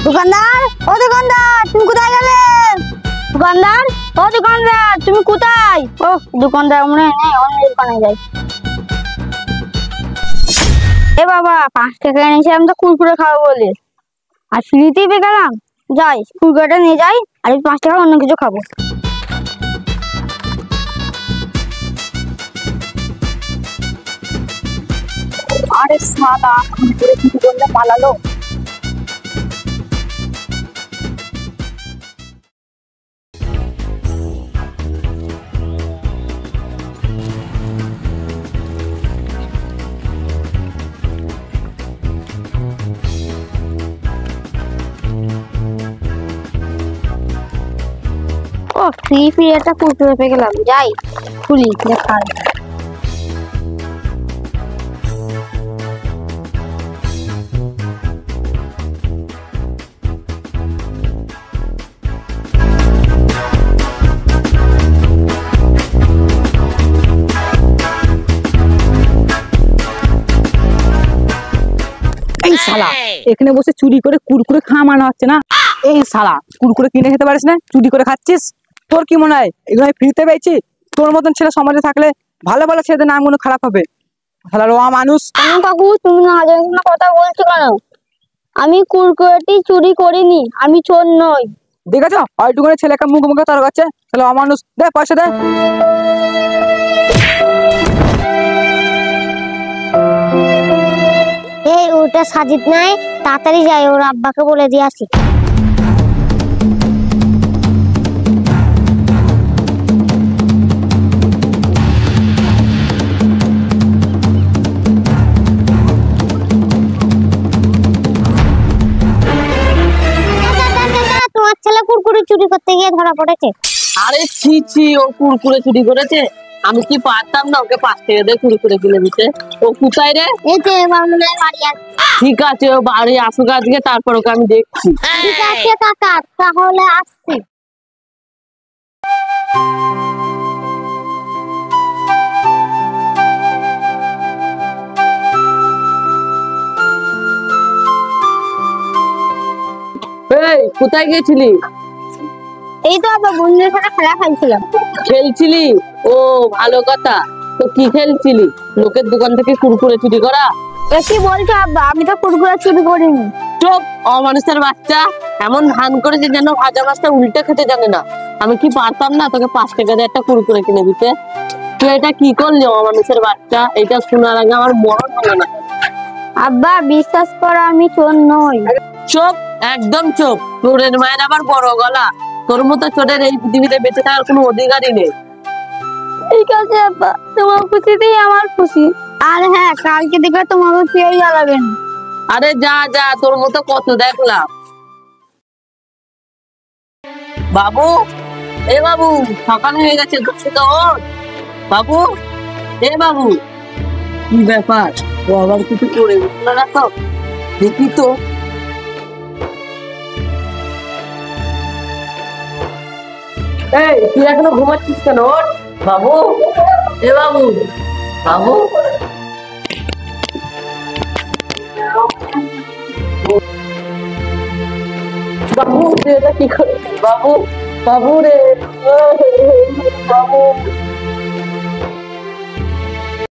দোকানদার, ও দোকানদার, তুমি কোথায় গেলে? দোকানদার, ও দোকানদার, তুমি কোথায়? ও দোকানদার মনে হয় অন্য দোকানে যাই। এ বাবা, 5 টাকা এনেছিলাম তো কুরকুরে খাবো বলে, আর ফ্রিতেই পেয়ে গেলাম। যাই কুরকুরেটা নিয়ে যাই, আর 5 টাকা অন্য কিছু খাবো। আরে সাদা কুরকুরে চুরি করলে পালালো। ও ফ্রি একটা কুরকুরে পেয়ে গেলাম, যাই খুলি দেখাই। এই শালা এখানে বসে চুরি করে কুরকুরে খাওয়া মানা হচ্ছে না। এই শালা কুরকুরে কিনে খেতে পারিস না, চুরি করে খাচ্ছিস। তোর কি মনে হয় এগুলো ফ্রিতে পেয়েছি? তোর মতন ছেলে সমাজে থাকলে ভালো ভালো ছেলেদের নামগুলো খারাপ হবে। শালা রোয়া মানুষ। কাকু তুমি না জানা কথা বলছো কেন? আমি কুরকুরেটি চুরি করিনি, আমি চোর নই। দেখেছো ওইটুকুনি ছেলেকে মুখ মুখে তর্ক করছে। তাহলে অমানুষ, দে পয়সা দে। এই ওটা সাজিদ নাই, তাড়াতাড়ি যাই ওর আব্বাকে বলে দিয়ে আসি। তোমার ছেলে কুরকুরে চুরি করতে গিয়ে ধরা পড়েছে। আরে ছি ছি, ও কুরকুরে চুরি করেছে? আমি কি পারতাম না ওকে 5 টাকা দিয়ে কুরকুরে কিনে দিতে? ও কোথায় রে? এই যে বামুনের বাড়ি আছে। ঠিক আছে, ও বাড়ি আসুক আজকে, তারপর ওকে আমি দেখছি। ঠিক আছে কাকা, তাহলে আসছি। এই কোথায় গেছিলি? এই তো আবার বন্ধুদের সাথে খেলা খেলছিলাম। খেলছিলি? ও ভালো কথা। তো কি খেলছিলি? লোকের দোকান থেকে কুরকুরে চুরি করা? কি বলছো আব্বা, আমি তো কুরকুরে চুরি করিনি। চুপ, অমানুষের বাচ্চা। এমন ধান করেছে যেন ভাজা মাছটা উল্টে খেতে জানে না। আমি কি পারতাম না তোকে 5 টাকা দিয়ে একটা কুরকুরে কিনে দিতে? তুই এটা কি করলি অমানুষের বাচ্চা? এটা শোনার আগে আমার মরণ হলো না। আব্বা বিশ্বাস করো, আমি চোর নই। চুপ, একদম চুপ। চোরের মায়ের আবার বড় গলা। তোর মতো চোরের এই পৃথিবীতে বেঁচে থাকার কোনো অধিকারই নেই। ঠিক আছে আব্বা, তোমার খুশিতেই আমার খুশি। আর হ্যাঁ, কালকে দেখবে তোমাকে কেউ জ্বালাবেন। আরে যা যা, তোর মতো কত দেখলাম। বাবু, এ বাবু, সকাল হয়ে গেছে, ঘুরছে তো ওর। বাবু, এ বাবু, কি ব্যাপার? ও আবার কিছু করে উঠলো না তো? দেখি তো। এই তুই এখনো ঘুমাচ্ছিস কেন? ওঠ বাবু, এ বাবু, বাবু। বাবু তুই এটা কি করছিস? বাবু, বাবু রে, বাবু।